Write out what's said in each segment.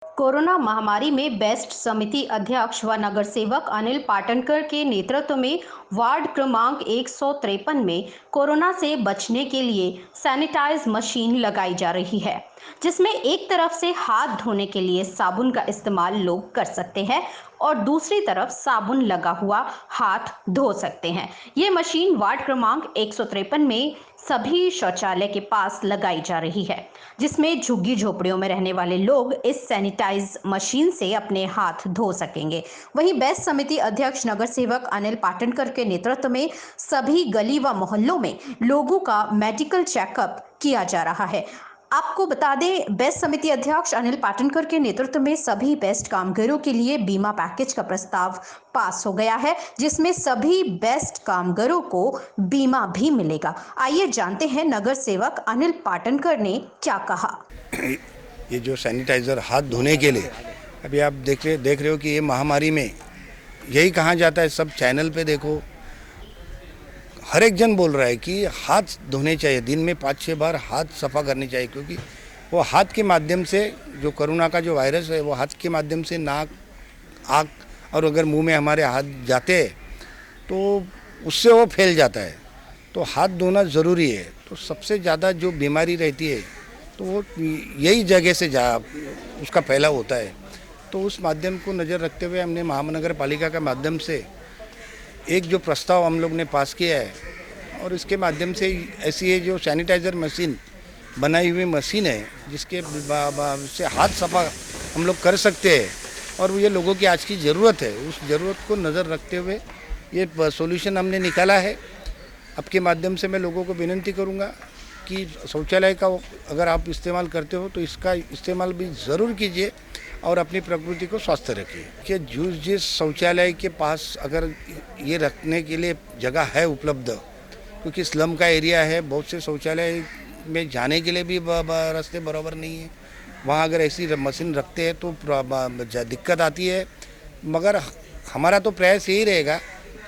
Corona महामारी में best समिति अध्यक्ष व नगर सेवक अनिल पाटनकर के नेतृत्व में वार्ड क्रमांक 153 में कोरोना से बचने के लिए सैनिटाइज मशीन लगाई जा रही है, जिसमें एक तरफ से हाथ धोने के लिए साबुन का इस्तेमाल लोग कर सकते हैं और दूसरी तरफ साबुन लगा हुआ हाथ धो सकते हैं। ये मशीन वार्ड क्रमांक 153 में सभी शौचालय के पास लगाई जा रही है, जिसमें झुग्गी झोपड़ियों में रहने वाले लोग इस सैनिटाइज मशीन से अपने हाथ धो सकेंगे। वहीं बेस्ट समिति अध्यक्ष नगर सेवक अनिल पाटनकर के नेतृत्व में सभी गली व मोहल्लों में लोगों का मेडिकल चेकअप किया जा रहा है। आपको बता दें, बेस्ट समिति अध्यक्ष अनिल पाटनकर के नेतृत्व में सभी बेस्ट कामगारों के लिए बीमा पैकेज का प्रस्ताव पास हो गया है, जिसमें सभी बेस्ट कामगारों को बीमा भी मिलेगा। आइए जानते हैं नगर सेवक अनिल पाटनकर ने क्या कहा। ये जो सैनिटाइज़र हाथ धोने के लिए अभी आप देख रहे हो कि ये महामारी में यही कहा जाता है, सब चैनल पे देखो, हर एक जन बोल रहा है कि हाथ धोने चाहिए, दिन में 5-6 बार हाथ सफ़ा करने चाहिए, क्योंकि वो हाथ के माध्यम से जो कोरोना का जो वायरस है वो हाथ के माध्यम से नाक, आँख और अगर मुंह में हमारे हाथ जाते हैं तो उससे वो फैल जाता है। तो हाथ धोना ज़रूरी है। तो सबसे ज़्यादा जो बीमारी रहती है तो वो यही जगह से उसका फैला होता है। तो उस माध्यम को नज़र रखते हुए हमने महानगर पालिका के माध्यम से एक जो प्रस्ताव हम लोग ने पास किया है और इसके माध्यम से ऐसी ये जो सैनिटाइज़र मशीन बनाई हुई मशीन है जिसके से हाथ सफ़ा हम लोग कर सकते हैं और ये लोगों की आज की ज़रूरत है, उस ज़रूरत को नज़र रखते हुए ये सॉल्यूशन हमने निकाला है। आपके माध्यम से मैं लोगों को विनती करूँगा कि शौचालय का अगर आप इस्तेमाल करते हो तो इसका इस्तेमाल भी ज़रूर कीजिए और अपनी प्रकृति को स्वस्थ रखिए। कि जिस शौचालय के पास अगर ये रखने के लिए जगह है उपलब्ध, क्योंकि स्लम का एरिया है, बहुत से शौचालय में जाने के लिए भी रास्ते बराबर नहीं है, वहाँ अगर ऐसी मशीन रखते हैं तो दिक्कत आती है। मगर हमारा तो प्रयास यही रहेगा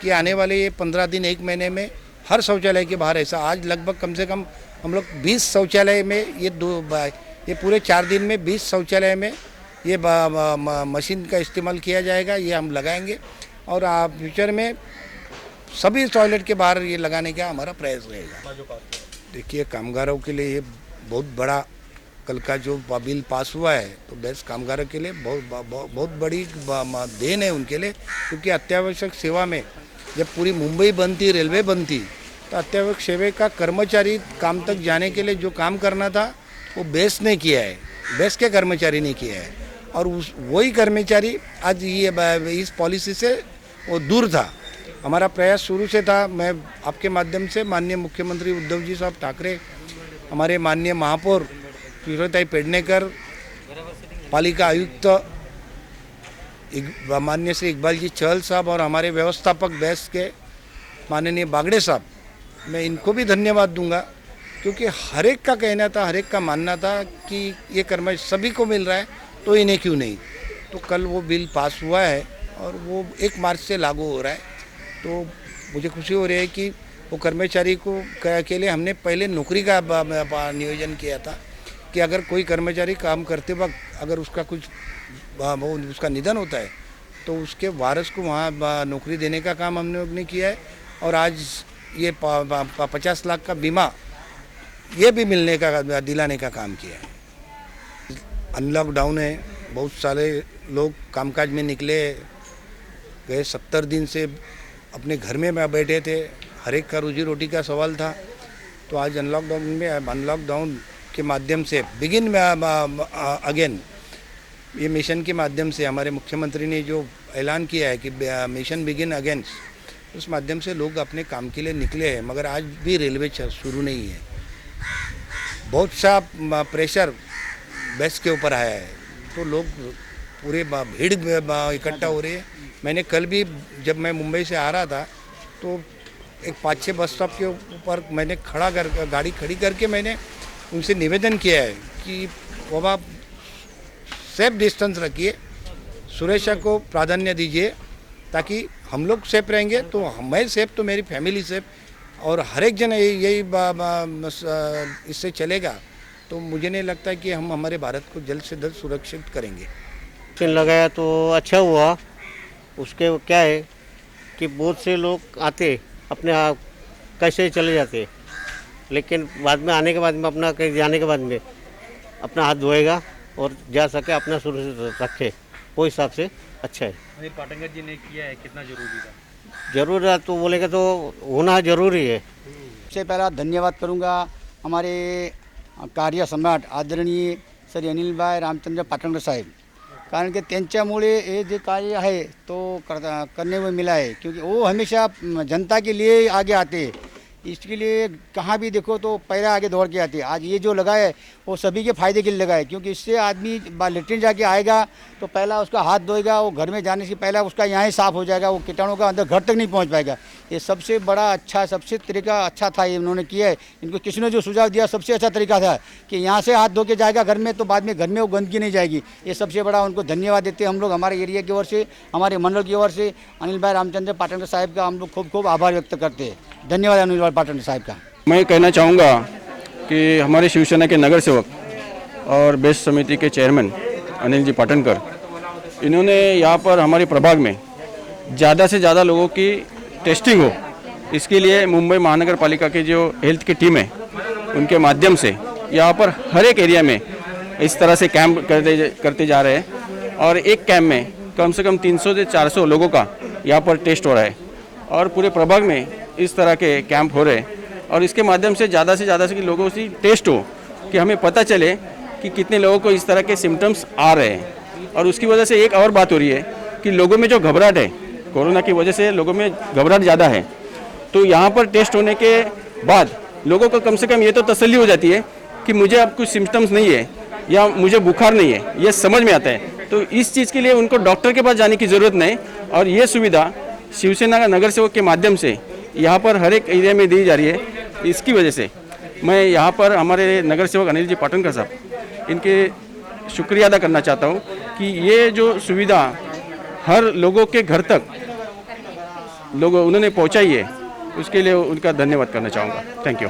कि आने वाले ये 15 दिन 1 महीने में हर शौचालय के बाहर ऐसा, आज लगभग कम से कम हम लोग 20 शौचालय में ये पूरे 4 दिन में 20 शौचालय में ये मशीन का इस्तेमाल किया जाएगा, ये हम लगाएंगे और फ्यूचर में सभी टॉयलेट के बाहर ये लगाने का हमारा प्रयास रहेगा। देखिए, कामगारों के लिए ये बहुत बड़ा कल का जो बिल पास हुआ है तो बेस्ट कामगारों के लिए बहुत बड़ी देन है उनके लिए, क्योंकि अत्यावश्यक सेवा में जब पूरी मुंबई बंद थी, रेलवे बंद थी, तो अत्यावश्यक सेवा का कर्मचारी काम तक जाने के लिए जो काम करना था वो बेस्ट ने किया है, बेस्ट के कर्मचारी ने किया है और वही कर्मचारी आज ये इस पॉलिसी से वो दूर था। हमारा प्रयास शुरू से था। मैं आपके माध्यम से माननीय मुख्यमंत्री उद्धव जी साहब ठाकरे, हमारे माननीय महापौर किशोरीताई पेडनेकर, पालिका आयुक्त माननीय श्री इकबाल जी चहल साहब और हमारे व्यवस्थापक बेस्ट के माननीय बागड़े साहब, मैं इनको भी धन्यवाद दूंगा, क्योंकि हर एक का कहना था, हर एक का मानना था कि ये कर्मचारी सभी को मिल रहा है तो इन्हें क्यों नहीं। तो कल वो बिल पास हुआ है और वो 1 मार्च से लागू हो रहा है। तो मुझे खुशी हो रही है कि वो कर्मचारी को के लिए हमने पहले नौकरी का नियोजन किया था कि अगर कोई कर्मचारी काम करते वक्त अगर उसका कुछ उसका निधन होता है तो उसके वारिस को वहाँ नौकरी देने का काम हमने किया है और आज ये 50 लाख का बीमा ये भी दिलाने का काम किया है। अनलॉकडाउन है, बहुत सारे लोग कामकाज में निकले गए, 70 दिन से अपने घर में बैठे थे, हर एक का रोजी रोटी का सवाल था। तो आज अनलॉकडाउन के माध्यम से बिगिन अगेन ये मिशन के माध्यम से हमारे मुख्यमंत्री ने जो ऐलान किया है कि मिशन बिगिन अगेन, उस माध्यम से लोग अपने काम के लिए निकले हैं। मगर आज भी रेलवे शुरू नहीं है, बहुत सा प्रेशर बेस्ट के ऊपर आया है, तो लोग पूरे भीड़ इकट्ठा हो रही है। मैंने कल भी जब मैं मुंबई से आ रहा था तो एक 5-6 बस स्टॉप के ऊपर मैंने गाड़ी खड़ी करके मैंने उनसे निवेदन किया है कि बाबा सेफ डिस्टेंस रखिए, सुरक्षा को प्राधान्य दीजिए, ताकि हम लोग सेफ रहेंगे तो मैं सेफ तो मेरी फैमिली सेफ और हर एक जन यही इससे चलेगा तो मुझे नहीं लगता कि हम हमारे भारत को जल्द से जल्द सुरक्षित करेंगे। वैक्सीन लगाया तो अच्छा हुआ। उसके क्या है कि बहुत से लोग आते अपने आप कैसे ही चले जाते, लेकिन बाद में आने के बाद में अपना कहीं जाने के बाद में अपना हाथ धोएगा और जा सके अपना सुरक्षित रखे, वो हिसाब से अच्छा है। अनिल पाटनकर जी ने किया है, कितना जरूरी था? जरूर है तो बोलेगा तो होना जरूरी है। सबसे पहला धन्यवाद करूंगा हमारे कार्य सम्राट आदरणीय श्री अनिल भाई रामचंद्र पाटणकर साहेब, कारण की त्यांच्यामुळे हे जे कार्य आहे तो करने में मिला है, क्योंकि वो हमेशा जनता के लिए आगे आते हैं। इसके लिए कहाँ भी देखो तो पहले आगे दौड़ के आते हैं। आज ये जो लगा है वो सभी के फायदे के लिए लगा है, क्योंकि इससे आदमी लेटरिन जाके आएगा तो पहला उसका हाथ धोएगा, वो घर में जाने से पहला उसका यहाँ ही साफ़ हो जाएगा, वो कीटाणु का अंदर घर तक नहीं पहुँच पाएगा। ये सबसे बड़ा अच्छा, सबसे तरीका अच्छा था ये उन्होंने किया है। इनको किसी ने जो सुझाव दिया सबसे अच्छा तरीका था कि यहाँ से हाथ धो के जाएगा घर में, तो बाद में घर में वो गंदगी नहीं जाएगी। ये सबसे बड़ा उनको धन्यवाद देते हैं हम लोग, हमारे एरिया की ओर से, हमारे मंडल की ओर से अनिल भाई रामचंद्र पाटणकर साहब का हम लोग खूब खूब आभार व्यक्त करते हैं। धन्यवाद अनिल भाई पाटणकर साहब का। मैं कहना चाहूँगा कि हमारे शिवसेना के नगर सेवक और बेस्ट समिति के चेयरमैन अनिल जी पाटणकर, इन्होंने यहाँ पर हमारे प्रभाग में ज़्यादा से ज़्यादा लोगों की टेस्टिंग हो, इसके लिए मुंबई महानगर पालिका की जो हेल्थ की टीम है उनके माध्यम से यहाँ पर हर एक एरिया में इस तरह से कैंप करते जा रहे हैं। और एक कैंप में कम से कम 300 से 400 लोगों का यहाँ पर टेस्ट हो रहा है और पूरे प्रभाग में इस तरह के कैंप हो रहे हैं। और इसके माध्यम से ज़्यादा से लोगों से टेस्ट हो कि हमें पता चले कि कितने लोगों को इस तरह के सिम्टम्स आ रहे हैं। और उसकी वजह से एक और बात हो रही है कि लोगों में जो घबराहट है, कोरोना की वजह से लोगों में घबराहट ज़्यादा है, तो यहाँ पर टेस्ट होने के बाद लोगों को कम से कम ये तो तसल्ली हो जाती है कि मुझे अब कुछ सिम्टम्स नहीं है या मुझे बुखार नहीं है, ये समझ में आता है। तो इस चीज़ के लिए उनको डॉक्टर के पास जाने की ज़रूरत नहीं, और ये सुविधा शिवसेना का नगर सेवक के माध्यम से यहाँ पर हर एक एरिया में दी जा रही है। इसकी वजह से मैं यहाँ पर हमारे नगर सेवक अनिल जी पाटणकर साहब, इनके शुक्रिया अदा करना चाहता हूँ कि ये जो सुविधा हर लोगों के घर तक उन्होंने पहुँचाई है, उसके लिए उनका धन्यवाद करना चाहूँगा। Thank you.